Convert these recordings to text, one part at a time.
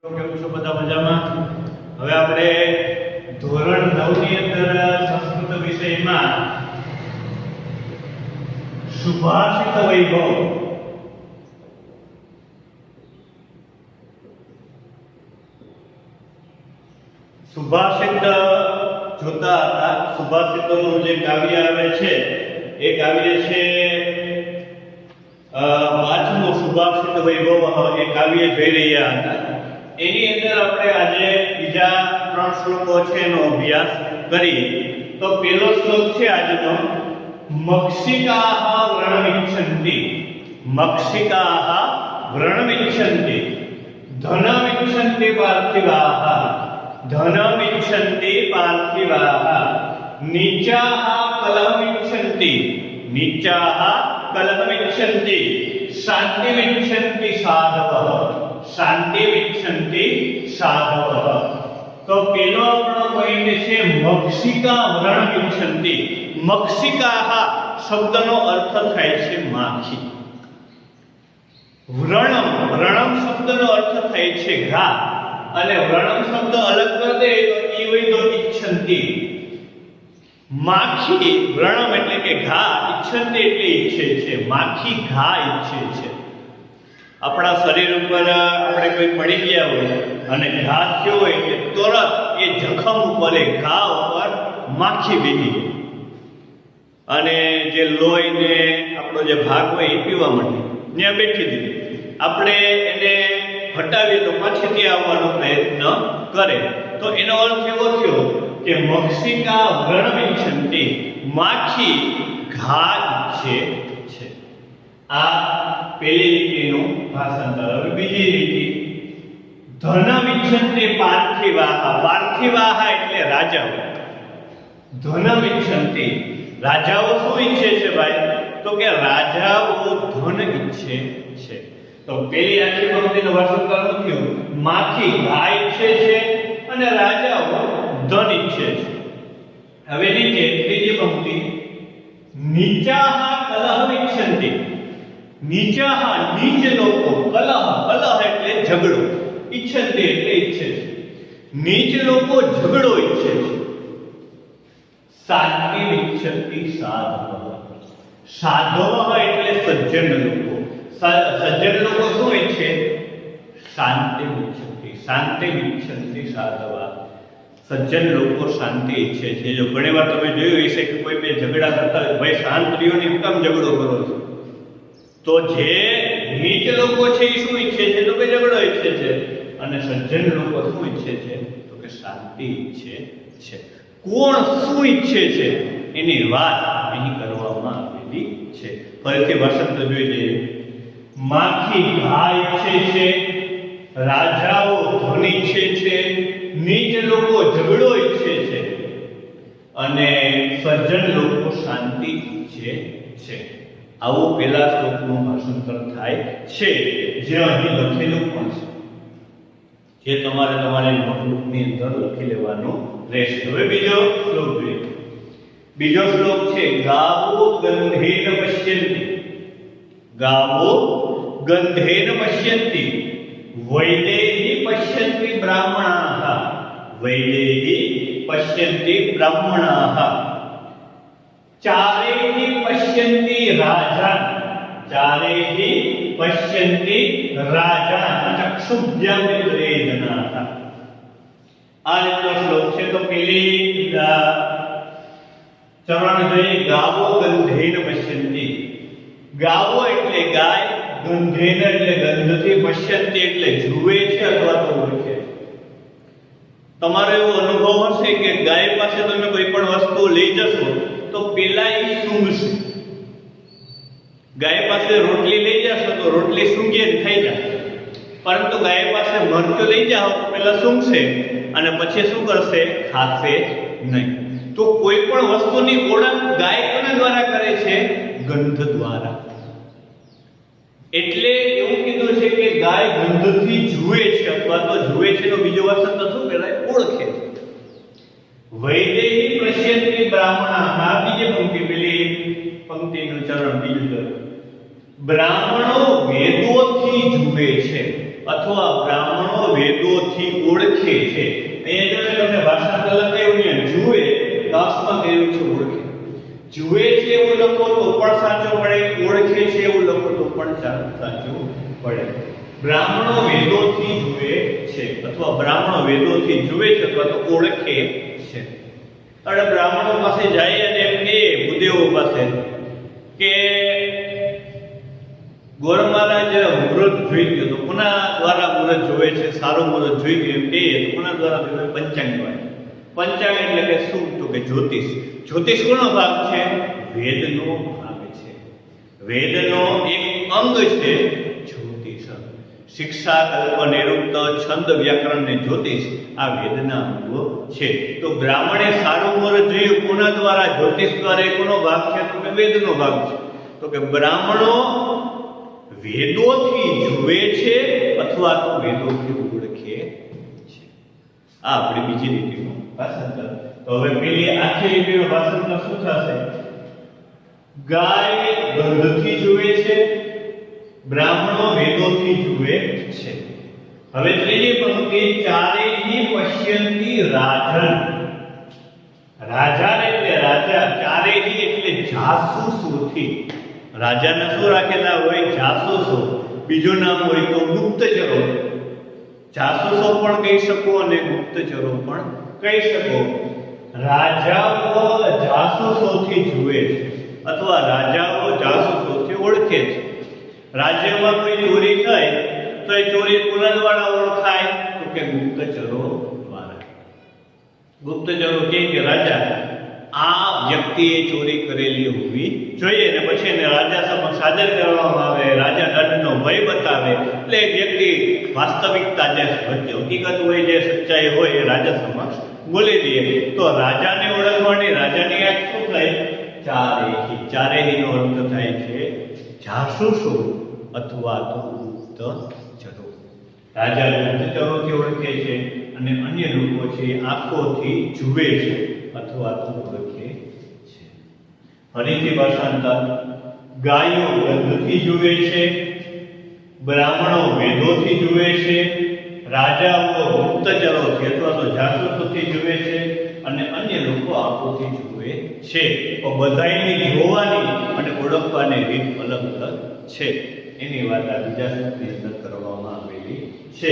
કેમ છો બધા મજામાં? હવે આપણે ધોરણ 9 ની અંદર સંસ્કૃત વિષયમાં સુભાષિત વૈભવ સુભાષિત જોતા હતા. સુભાષિતોનું જે કાવ્ય આવે છે એ કાવ્ય છે પાંચમું સુભાષિત વૈભવ એ કાવ્ય જોઈ રહ્યા હતા. એની અંદર આપણે આજે બીજા 3 શ્લોકો છે એનો અભ્યાસ કરીએ. તો પહેલો શ્લોક છે આજનો, મક્ષિકાઃ વ્રણમિચ્છન્તિ. મક્ષિકાઃ વ્રણમિચ્છન્તિ ધનમિચ્છન્તિ પાર્થિવાઃ. ધનમિચ્છન્તિ પાર્થિવાઃ. નીચાઃ કલહમિચ્છન્તિ. નીચાઃ કલહમિચ્છન્તિ. શાન્તિમિચ્છન્તિ સાધવઃ. શાન્તિમિચ્છન્તિ સાધવઃ. તો પેલો આપણો પોઈન્ટ છે મક્ષિકા વ્રણમિચ્છન્તિ. મક્ષિકાઃ શબ્દનો અર્થ થાય છે માખી. વ્રણમ, વ્રણમ શબ્દનો અર્થ થાય છે ઘા. અને વ્રણમ શબ્દ અલગ કરી દે તો ઈ હોય તો ઇચ્છન્તિ. માખી વ્રણમ એટલે કે ઘા, ઇચ્છન્તિ એટલે ઈચ્છે છે. માખી ઘા ઈચ્છે છે. આપણા શરીર ઉપર આપણે કોઈ પડી ગયા હોય અને ઘા થયો હોય કે તરત એ જખમ ઉપર એ ઘા ઉપર માખી બેસી જાય અને જે લોહી ને આપણો જે ભાગ હોય એ પીવા માંડે, ત્યાં બેઠી દીધી. આપણે એને હટાવીએ તો પાછી ત્યાં આવવાનો પ્રયત્ન કરે. તો એનો અર્થ એવો થયો કે મક્ષિકા વ્રણમિચ્છન્તિ, માખી ઘા ઈચ્છે છે. આ પહેલી લીટીનું ભાષાંતર. હવે બીજી લીટી, ધનમિચ્છન્તિ પાર્થિવાઃ. પાર્થિવાઃ એટલે રાજાઓ. ધનમિચ્છન્તિ, રાજાઓ શું ઈચ્છે છે ભાઈ? તો કે રાજાઓ ધન ઈચ્છે છે. તો પેલી આખી પંક્તિનું ભાષાંતર થયું, માખી ઘા ઈચ્છે છે અને રાજાઓ ધન ઈચ્છે છે. હવે નીચે ત્રીજી પંક્તિ, નીચાઃ કલહમિચ્છન્તિ. નીચાઃ નીચ લોકો, કલહ, કલહ એટલે ઝઘડો, ઇચ્છન્તિ એટલે ઈચ્છે છે. નીચ લોકો ઝઘડો ઈચ્છે છે. શાન્તિમિચ્છન્તિ સાધવઃ. સાધવઃ એટલે સજ્જન લોકો. સજ્જન લોકો શું ઈચ્છે? શાન્તિમિચ્છન્તિ. શાન્તિમિચ્છન્તિ સાધવઃ. સજ્જન લોકો શાંતિ ઈચ્છે છે. જો ઘણીવાર તમે જોયું હશે કે કોઈ બે ઝઘડા કરતા હોય, ભાઈ શાંત રહ્યો ને કેમ ઝઘડો કરો છો? તો જે નીચ લોકો છે એ શું ઈચ્છે છે? તો કે ઝઘડો ઈચ્છે છે. અને સજ્જન લોકો શું ઈચ્છે છે? તો કે શાંતિ ઈચ્છે છે. કોણ શું ઈચ્છે છે એની વાત અહીં કરવામાં આવેલી છે. ફરીથી ભાષાંતર જોઈ લઈએ. માખી ઘા ઈચ્છે છે, રાજાઓ ધન ઈચ્છે છે, નીચ લોકો ઝઘડો ઈચ્છે છે અને સજ્જન લોકો શાંતિ ઈચ્છે છે. આવું પહેલા શ્લોકનું ભાષાંતર થાય છે, જે અહીં લખેલું પણ છે, જે તમારે તમારી નોટબુકની અંદર લખી લેવાનું રહેશે. હવે બીજો શ્લોક જોઈએ. બીજો શ્લોક છે, ગાવો ગંધેન પશ્યન્તિ. ગાવો ગંધેન પશ્યન્તિ વૈદેહી પશ્યન્તિ બ્રાહ્મણાઃ. વૈદેહી પશ્યન્તિ બ્રાહ્મણાઃ. ચારેહી પશ્યન્તિ રાજાન. ચારેહી પશ્યન્તિ રાજાન ચક્ષુભ્યામ વિદ્રેજનાઃ. આ રીતનો શ્લોક છે. તો પેલી ચરણ જોઈએ, ગાવો ગંધેન પશ્યન્તિ. ગાવો એટલે ગાય, ગંધેન એટલે ગંધથી, પશ્યન્તિ એટલે જુએ છે અથવા તો ઓળખે છે. તમારો એવો અનુભવ હશે કે ગાય પાસે તમે કોઈ પણ વસ્તુ લઈ જશો તો પેલા એ સૂંઘશે. ગાય પાસે રોટલી લઈ જશો તો રોટલી સૂંઘીએ ખાઈ જાય. પરંતુ ગાય પાસે મરચું લઈ જાઓ તો પેલા સૂંઘશે અને પછી શું કરશે? ખાશે નહીં. તો કોઈ પણ વસ્તુની ઓળખ ગાય કોના દ્વારા કરે છે? ગંધ દ્વારા. એટલે એવું કીધું છે કે ગાય ગંધથી જુએ છે અથવા તો જુએ છે નો બીજો અર્થ તો શું કહેવાય? ઓળખે છે. વૈદેહી પશ્યન્તિ બ્રાહ્મણાઃ. બીજી પંક્તિ, પેલી પંક્તિનું ચરણ બીજું, બ્રાહ્મણો વેદોથી જુએ છે અથવા બ્રાહ્મણો વેદો વેદોથી ઓળખે છે. અહીંયા જો તમને ભાષાંતર લખાયું ને જુએ તો અર્થમાં કહ્યું છે ઓળખે. જુએ છે એવું લખો તો પણ સાચો પડે, ઓળખે છે એવું લખો તો પણ સાચું પડે. બ્રાહ્મણો વેદોથી જુએ છે અથવા બ્રાહ્મણો વેદોથી જુએ છે અથવા તો ઓળખે છે. એટલે બ્રાહ્મણો પાસે જાય અને એમ કહે ભૂદેવો પાસે કે ગોર મહારાજ મુહૂર્ત જોઈ ગયો તો કોના દ્વારા મુહૂર્ત જોવે છે, સારું મુહૂર્ત જોઈ ગયું એમ કહીએ તો કોના દ્વારા જોવે? પંચાંગ દ્વારા. પંચાંગ એટલે કે શું? તો કે જ્યોતિષ. જ્યોતિષ કોનો ભાગ છે? વેદનો ભાગ છે. વેદનો એક અંગ છે જ્યોતિષ. શિક્ષા, કલ્પ, નિરુક્ત, છંદ, વ્યાકરણ ને જ્યોતિષ આ વેદના અંગો છે. તો બ્રાહ્મણે સારું મુહૂર્ત જોયું કોના દ્વારા? જ્યોતિષ દ્વારા. એ કોનો ભાગ છે? તો કે વેદનો ભાગ છે. તો કે બ્રાહ્મણો વેદોથી જુએ છે અથવા તો વેદોથી ઓળખે છે. આ આપણી બીજી લીટીનું ભાષાંતર. તો હવે પેલી આખી લીટીનું ભાષાંતર શું થશે? ગાય ગંધથી જુએ છે, બ્રાહ્મણો વેદોથી જુએ છે. હવે ત્રીજી પંક્તિ, ચારેયથી પશ્યંતી રાજન. રાજા એટલે રાજા, ચારેયથી એટલે જાસૂસોથી. રાજાને શું રાખેલા હોય? જાસૂસો. બીજું નામ હોય તો ગુપ્તચરો. જાસૂસો પણ કહી શકો અને ગુપ્તચરો પણ કહી શકો. રાજાઓ જાસૂસોથી જુએ છે અથવા રાજાઓ જાસૂસોથી ઓળખે છે. રાજ્યમાં કોઈ ચોરી થાય તો એ ચોરી કોના દ્વારા ઓળખાય? તો કે ગુપ્તચરો દ્વારા. ગુપ્તચરો કે રાજા આ વ્યક્તિએ ચોરી કરેલી હોવી જોઈએ ને પછી એને રાજા સમક્ષ હાજર કરવામાં આવે. રાજા દંડનો ભય બતાવે એટલે એ વ્યક્તિ વાસ્તવિકતા જે હકીકત હોય, જે સચ્ચાઈ હોય એ રાજા સમક્ષ બોલી દે. તો રાજાને ઓળખવાની રાજાની આ શું થાય? ચારેહી. ચારેહીનો અર્થ થાય છે જાસૂસો અથવા તો ગુપ્તચરો. રાજા ગુપ્તચરોથી ઓળખે છે અને અન્ય લોકો છે આંખોથી જુએ છે અથવા તો ઓળખે છે. ફરીથી ભાષાંતર, ગાયો ગંધથી જુએ છે, બ્રાહ્મણો વેદોથી જુએ છે, રાજાઓ ગુપ્તચરોથી અથવા તો જાસૂસોથી જુએ છે અને અન્ય લોકો આંખોથી જુએ છે. તો બધાયની જોવાની અને ઓળખવાની રીત અલગ અલગ છે. એની વાત આ બીજા શબ્દની અંદર કરવામાં આવેલી છે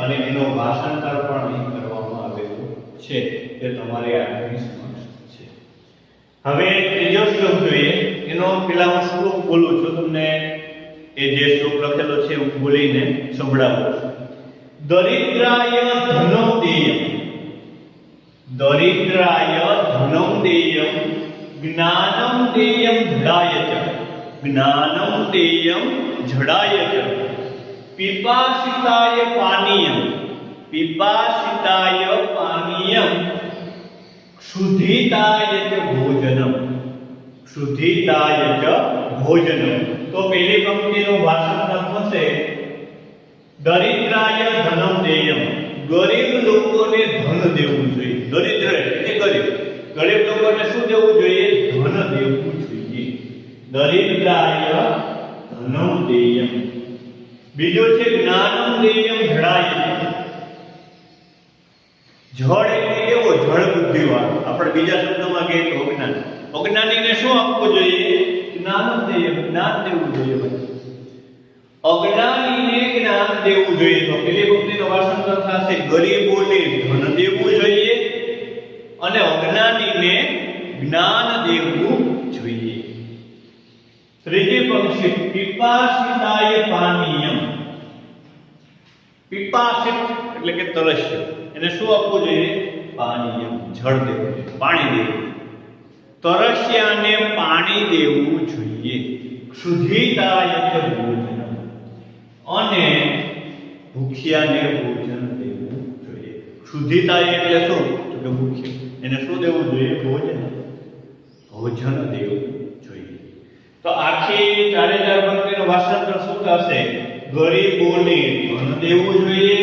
અને એનો ભાષાંતર પણ અહીં કરવામાં આવેલું છે. તે તમારી આગળની સમક્ષ છે. હવે ત્રીજો શ્લોક જોઈએ. એનો પેલા હું શ્લોક બોલું છું, તમને એ જે શ્લોક લખેલો છે હું બોલીને સંભળાવું છું. દરિદ્રાય ધનમ દેયમ, દરિદ્રાય ધનમ દેયમ, જ્ઞાનમ દેયમ જડાય ચ, જ્ઞાનમ દેયમ જડાય ચ, પિપાસિતાય પાનીયમ, પિપાસિતાય પાનીયમ, ક્ષુધિતાય ચ ભોજનમ, ક્ષુધિતાય ચ ભોજનમ. તો પહેલી પંક્તિનું ભાષાંતર થશે દરિદ્રાય ધનમ દેયમ. ગરીબ લોકોને ધન દેવું જોઈએ. દરિદ્ર એટલે ગરીબ. ગરીબ લોકોને શું દેવું જોઈએ? ધન દેવું જોઈએ. દરિદ્રાય ધનમ દેયમ. બીજો છે જ્ઞાનમ દેયમ જડાય. જળ એટલે કેવો? જળ બુદ્ધિવાળો. આપણે બીજા શબ્દોમાં કહીએ તો અજ્ઞાન. અજ્ઞાનીને શું આપવું જોઈએ? જ્ઞાનમ દેયમ, જ્ઞાન દેવું જોઈએ. અજ્ઞાનીને જ્ઞાન દેવું જોઈએ. તો પેલી પંક્તિનો ભાષાંતર થશે ગરીબોને ધન દેવું જોઈએ અને અજ્ઞાનીને જ્ઞાન દેવું જોઈએ. ત્રીજી પંક્તિ, પિપાસિતાય પાનીયમ. પિપાસિત એટલે કે તરસ્યો, એને શું આપવું જોઈએ? પાનીયમ, જળ દેવું જોઈએ, પાણી દેવું. તરસ્યાને પાણી દેવું જોઈએ. ક્ષુધિતાય ભોજનમ, અને ભૂખ્યાને ભોજન દેવું જોઈએ. ક્ષુધિતાય એટલે શું? તો કે ભૂખ્ય. એને શું દેવું જોઈએ? ભોજન, ભોજન દેવું જોઈએ. તો આખી ચારે ચાર પંક્તિનું ભાષાંતર શું થશે? ગરીબોને ધન દેવું જોઈએ,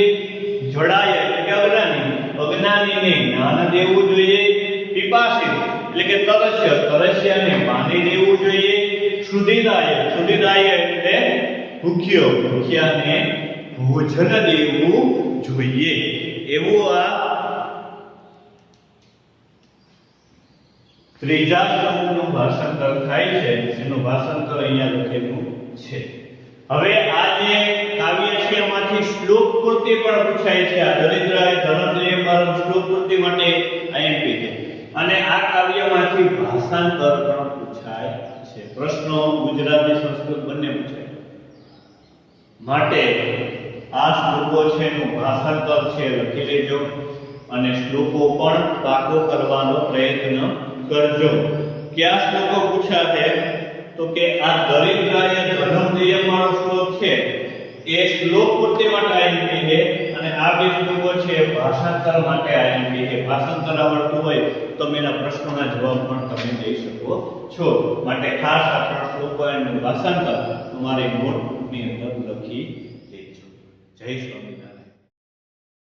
જડાય એટલે કે અજ્ઞાની, અજ્ઞાનીને જ્ઞાન દેવું જોઈએ, પિપાસિત એટલે કે તરસ્ય, તરસ્યાને પાણી દેવું જોઈએ, ક્ષુધિતાય, ક્ષુધિતાય એટલે ભૂખ્યો, ભૂખ્યાને ભોજન દેવું જોઈએ એવું આ ત્રીજા શ્લોકનું ભાષાંતર થાય છે. એનું ભાષાંતર અહીંયા લખેલું છે. હવે આ જે કાવ્ય છે એમાંથી શ્લોક પૂર્તિ પણ પૂછાય છે. આ દરિદ્રાય ધનંજય મારો શ્લોક પૂર્તિ માટે આઈએમપી છે. અને આ કાવ્યમાંથી ભાષાંતર પણ પૂછાય છે. પ્રશ્નો ગુજરાતી સંસ્કૃત બંને પૂછાય. માટે આ શ્લોકો છે એનું ભાષાંતર છે લખી લેજો અને શ્લોકો પણ પાકો કરવાનો પ્રયત્ન કરજો. કયા શ્લોકો પૂછ્યા છે તો કે આ દરિદ્રાય ધનંજય મારો શ્લોક છે એ શ્લોક પૂર્તિ માટે આઈએમપી છે અને આ બે શ્લોકો છે ભાષાંતર માટે આઈએમપી છે. ભાષાંતર આવડતું હોય તો મેના પ્રશ્નોના જવાબ પણ તમે દઈ શકો છો. માટે ખાસ આ ત્રણ શ્લોકો એનું ભાષાંતર તમારી નોટબુકની અંદર લખી દેજો. જય સ્વામિનારાયણ.